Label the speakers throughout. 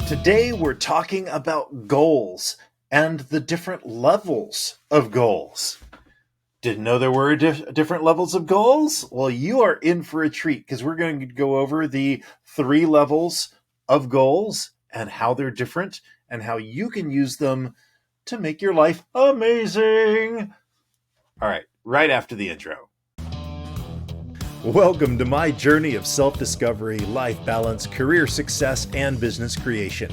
Speaker 1: Today we're talking about goals and the different levels of goals. Didn't know there were different levels of goals? Well, you are in for a treat because we're going to go over the 3 levels of goals and how they're different and how you can use them to make your life amazing. All right after the intro. Welcome to my journey of self-discovery, life balance, career success, and business creation.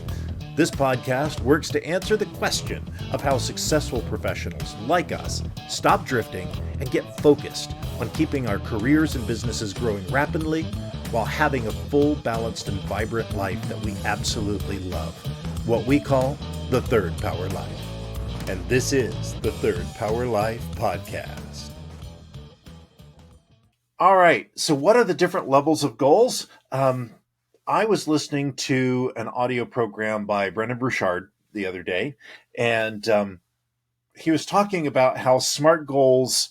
Speaker 1: This podcast works to answer the question of how successful professionals like us stop drifting and get focused on keeping our careers and businesses growing rapidly while having a full, balanced, and vibrant life that we absolutely love. What we call the Third Power Life. And this is the Third Power Life Podcast. All right, so what are the different levels of goals? I was listening to an audio program by Brendan Burchard the other day, and he was talking about how SMART goals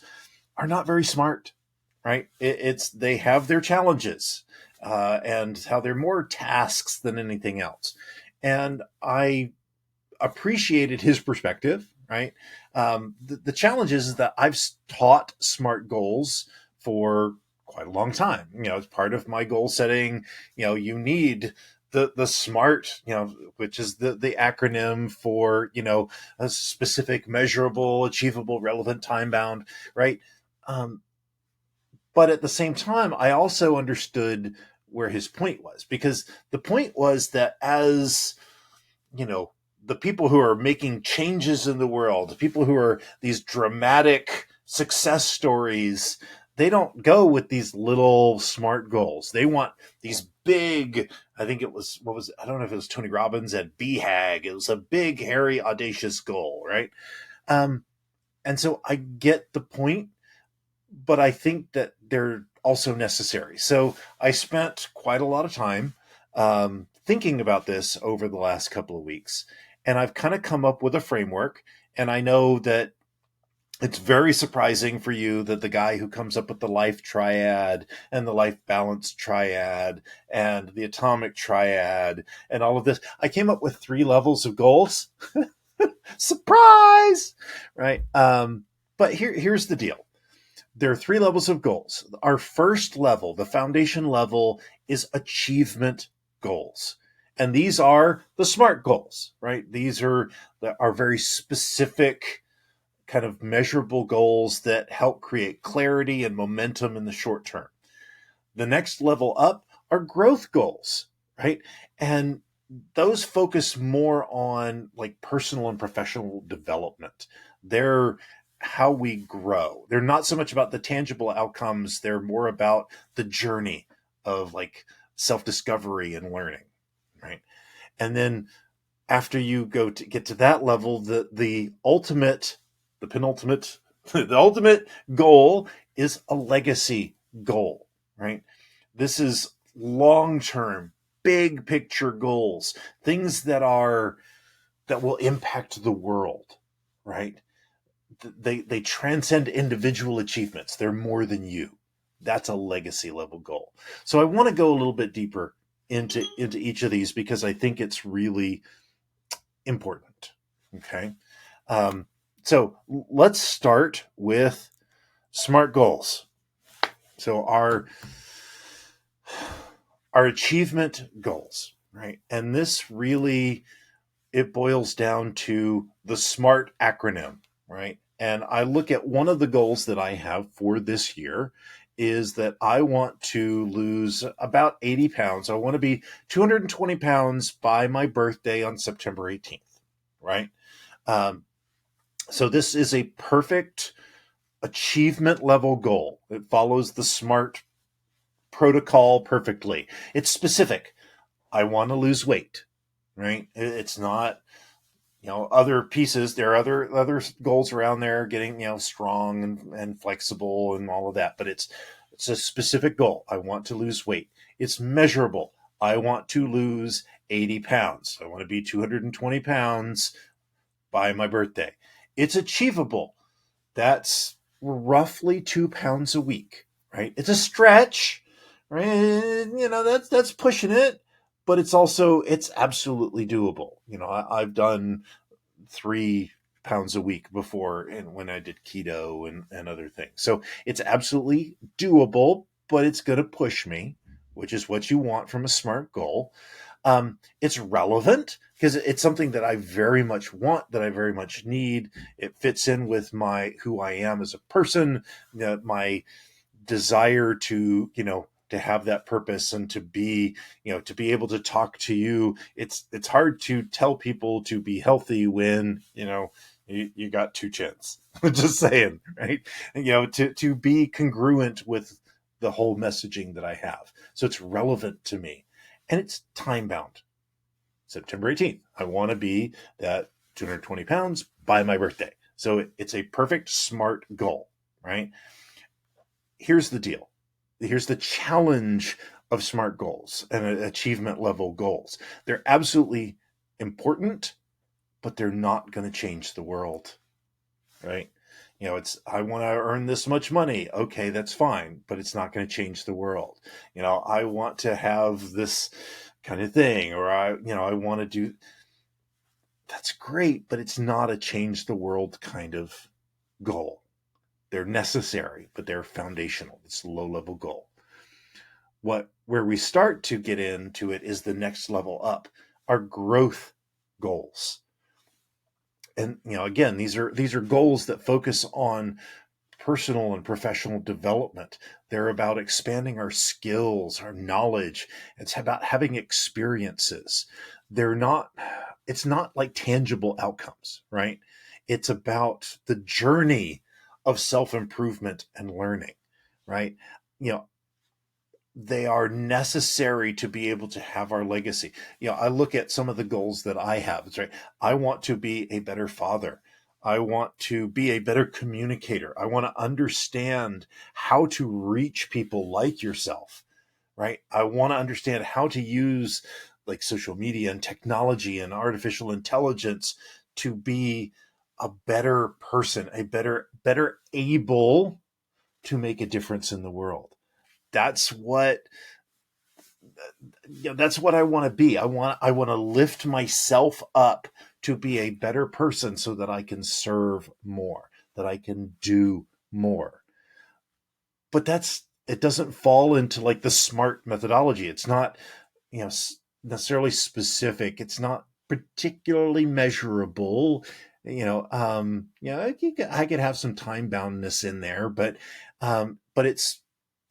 Speaker 1: are not very smart, right? They have their challenges and how they're more tasks than anything else. And I appreciated his perspective, right? The challenge is that I've taught SMART goals for quite a long time. It's part of my goal setting. You need the SMART, which is the acronym for, a specific, measurable, achievable, relevant, time bound, right? But at the same time, I also understood where his point was, because the point was that as, the people who are making changes in the world, the people who are these dramatic success stories, they don't go with these little SMART goals. They want these big, I think it was, I don't know if it was Tony Robbins at BHAG. It was a big, hairy, audacious goal, right? And so I get the point, but I think that they're also necessary. So I spent quite a lot of time thinking about this over the last couple of weeks, and I've kind of come up with a framework. And I know that it's very surprising for you that the guy who comes up with the life triad and the life balance triad and the atomic triad and all of this, I came up with 3 levels of goals. Surprise! Right? But here's the deal. There are 3 levels of goals. Our first level, the foundation level, is achievement goals. And these are the SMART goals, right? These are very specific, kind of measurable goals that help create clarity and momentum in the short term. The next level up are growth goals, right? And those focus more on like personal and professional development. They're how we grow. They're not so much about the tangible outcomes. They're more about the journey of like self-discovery and learning, right? And then after you get to that level, the ultimate goal is a legacy goal, right? This is long-term, big picture goals, things that will impact the world, right? They transcend individual achievements. They're more than you. That's a legacy level goal. So I want to go a little bit deeper into each of these because I think it's really important. Okay. So let's start with SMART goals. So our achievement goals, right? And this really, it boils down to the SMART acronym, right? And I look at one of the goals that I have for this year is that I want to lose about 80 pounds. I want to be 220 pounds by my birthday on September 18th, right? So this is a perfect achievement level goal. It follows the SMART protocol perfectly. It's specific. I want to lose weight, right? It's not, other pieces. There are other goals around there, getting, strong and flexible and all of that, but it's a specific goal. I want to lose weight. It's measurable. I want to lose 80 pounds. I want to be 220 pounds by my birthday. It's achievable. That's roughly 2 pounds a week, right? It's a stretch, right? That's pushing it, but it's absolutely doable. I've done 3 pounds a week before, and when I did keto and other things. So it's absolutely doable, but it's going to push me, which is what you want from a SMART goal. It's relevant because it's something that I very much want, that I very much need. It fits in with who I am as a person, my desire to have that purpose and to be able to talk to you. It's hard to tell people to be healthy when you got two chins. Just saying, right? To be congruent with the whole messaging that I have, so it's relevant to me, and it's time bound. September 18th, I want to be that 220 pounds by my birthday. So it's a perfect SMART goal, right? Here's the deal. Here's the challenge of SMART goals and achievement level goals. They're absolutely important, but they're not going to change the world, right? I want to earn this much money. Okay, that's fine, but it's not going to change the world. I want to have this kind of thing, or I want to do. That's great, but it's not a change the world kind of goal. They're necessary, but they're foundational. It's a low level goal. Where we start to get into it is the next level up, our growth goals. And again, these are goals that focus on personal and professional development. They're about expanding our skills, our knowledge. It's about having experiences. It's not like tangible outcomes, right? It's about the journey of self-improvement and learning, right? They are necessary to be able to have our legacy. I look at some of the goals that I have. It's right. I want to be a better father. I want to be a better communicator. I want to understand how to reach people like yourself, right? I want to understand how to use like social media and technology and artificial intelligence to be a better person, better able to make a difference in the world. That's what I want to be. I want to lift myself up to be a better person so that I can serve more, that I can do more. But it doesn't fall into like the SMART methodology. It's not, necessarily specific. It's not particularly measurable. I could have some time boundness in there, but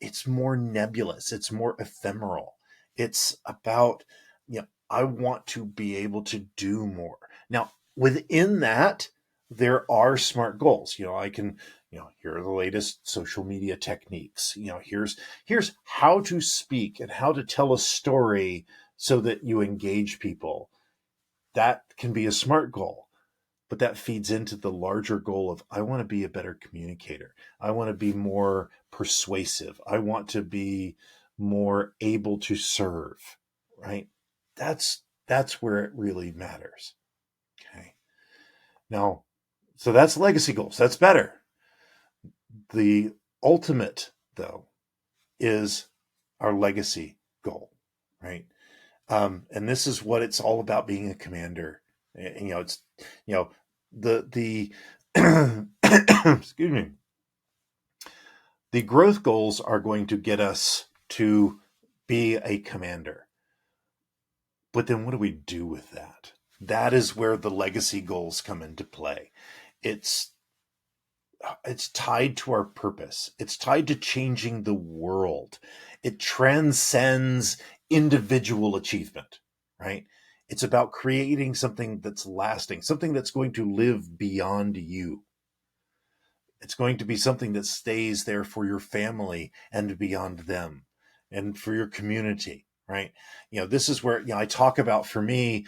Speaker 1: it's more nebulous. It's more ephemeral. It's about, I want to be able to do more. Now, within that, there are SMART goals. I can, here are the latest social media techniques. Here's how to speak and how to tell a story so that you engage people. That can be a SMART goal, but that feeds into the larger goal of I want to be a better communicator. I want to be more persuasive. I want to be more able to serve, right? That's where it really matters. Okay. Now, so that's legacy goals. That's better. The ultimate, though, is our legacy goal, right? And this is what it's all about being a commander. It's the excuse me. The growth goals are going to get us to be a commander. But then what do we do with that? That is where the legacy goals come into play. It's tied to our purpose. It's tied to changing the world. It transcends individual achievement, right? It's about creating something that's lasting, something that's going to live beyond you. It's going to be something that stays there for your family and beyond them and for your community, right? This is where, I talk about, for me,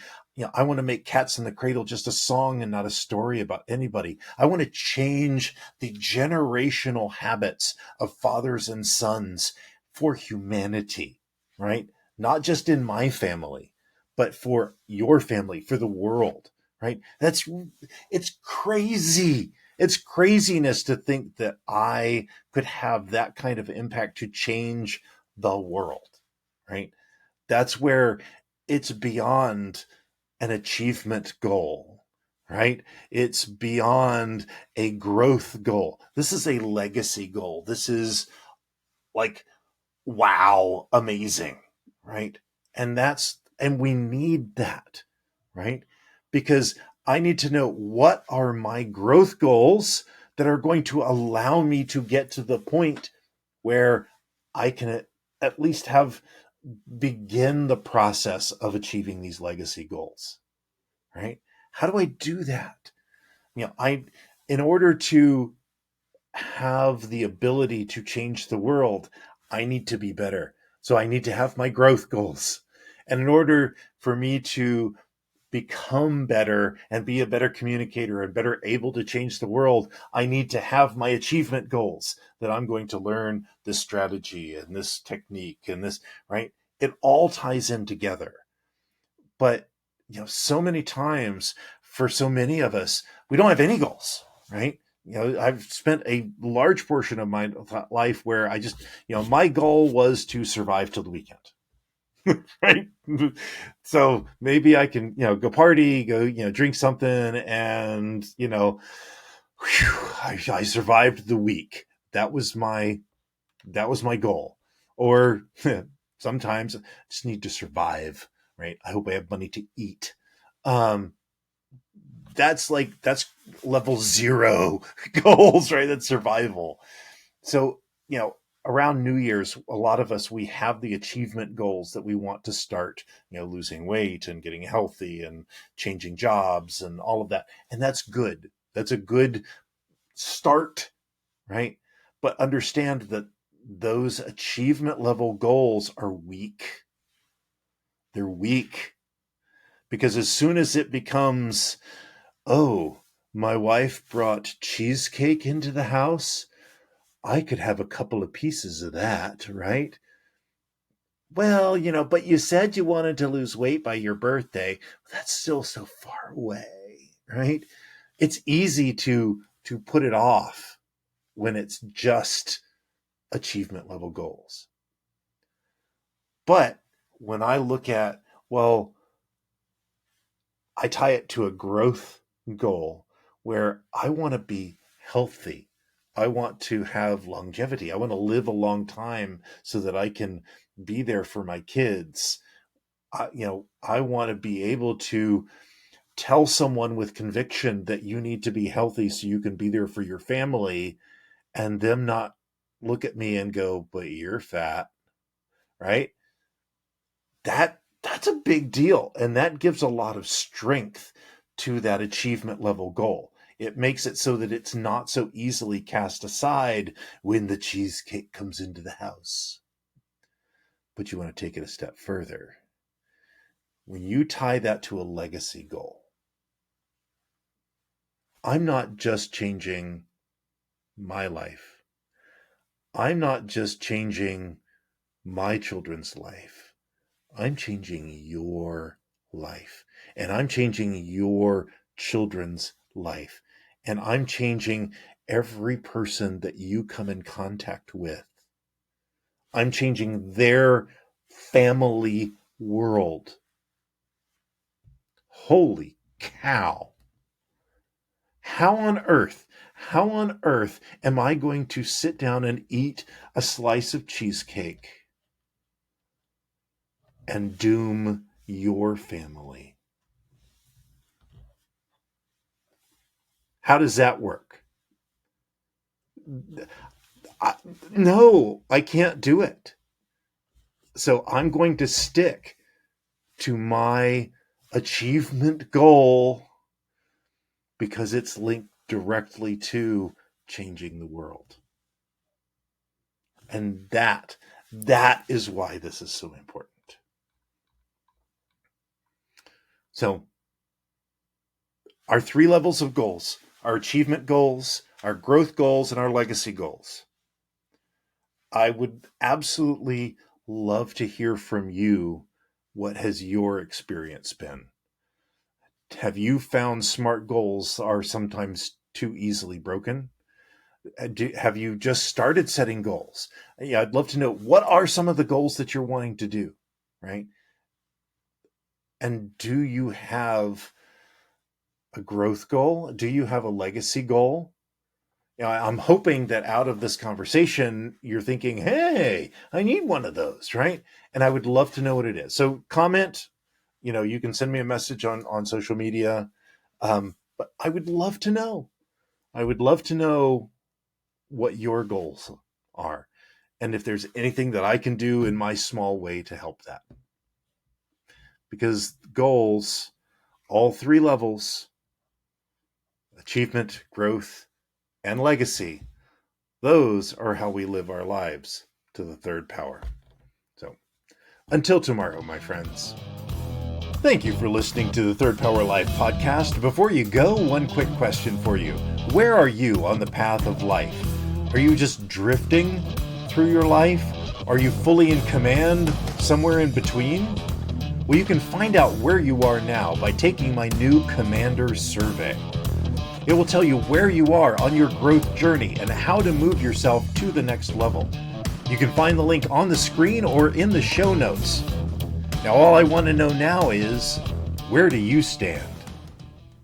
Speaker 1: I want to make Cats in the Cradle just a song and not a story about anybody. I want to change the generational habits of fathers and sons for humanity, right? Not just in my family, but for your family, for the world, right? It's crazy. It's craziness to think that I could have that kind of impact to change the world, right? That's where it's beyond an achievement goal, right? It's beyond a growth goal. This is a legacy goal. This is like, wow, amazing, right? And we need that, right? Because I need to know what are my growth goals that are going to allow me to get to the point where I can at least have begin the process of achieving these legacy goals, right? How do I do that? In order to have the ability to change the world, I need to be better. So I need to have my growth goals. And in order for me to become better and be a better communicator and better able to change the world, I need to have my achievement goals that I'm going to learn this strategy and this technique and this, right? It all ties in together. But, so many times for so many of us, we don't have any goals, right? I've spent a large portion of my life where I just, my goal was to survive till the weekend. Right. So maybe I can, go party, go, drink something, and, I survived the week. That was my goal. Or sometimes I just need to survive, right? I hope I have money to eat. Um, that's level 0 goals, right? That's survival. So, around New Year's, a lot of us, we have the achievement goals that we want to start, losing weight and getting healthy and changing jobs and all of that. And that's good. That's a good start, right? But understand that those achievement level goals are weak. They're weak because as soon as it becomes, oh, my wife brought cheesecake into the house, I could have a couple of pieces of that, right? Well, but you said you wanted to lose weight by your birthday. That's still so far away, right? It's easy to put it off when it's just achievement level goals. But when I look at, well, I tie it to a growth goal where I want to be healthy. I want to have longevity. I want to live a long time so that I can be there for my kids. I want to be able to tell someone with conviction that you need to be healthy so you can be there for your family, and them not look at me and go, but you're fat, right? That's a big deal, and that gives a lot of strength to that achievement level goal. It makes it so that it's not so easily cast aside when the cheesecake comes into the house. But you want to take it a step further. When you tie that to a legacy goal, I'm not just changing my life. I'm not just changing my children's life. I'm changing your life. And I'm changing your children's life. And I'm changing every person that you come in contact with. I'm changing their family world. Holy cow. How on earth am I going to sit down and eat a slice of cheesecake and doom your family? How does that work? I, no, I can't do it. So I'm going to stick to my achievement goal because it's linked directly to changing the world. And that is why this is so important. So our 3 levels of goals, our achievement goals, our growth goals, and our legacy goals. I would absolutely love to hear from you. What has your experience been? Have you found SMART goals are sometimes too easily broken? Have you just started setting goals? Yeah, I'd love to know, what are some of the goals that you're wanting to do, right? And do you have a growth goal? Do you have a legacy goal? I'm hoping that out of this conversation, you're thinking, hey, I need one of those, right? And I would love to know what it is. So comment, you can send me a message on social media. But I would love to know. I would love to know what your goals are, and if there's anything that I can do in my small way to help that. Because goals, all three levels, achievement, growth, and legacy, those are how we live our lives to the third power. So, until tomorrow, my friends. Thank you for listening to the Third Power Life podcast. Before you go, one quick question for you. Where are you on the path of life? Are you just drifting through your life? Are you fully in command somewhere in between? Well, you can find out where you are now by taking my new Commander Survey. It will tell you where you are on your growth journey and how to move yourself to the next level. You can find the link on the screen or in the show notes. Now, all I want to know now is, where do you stand?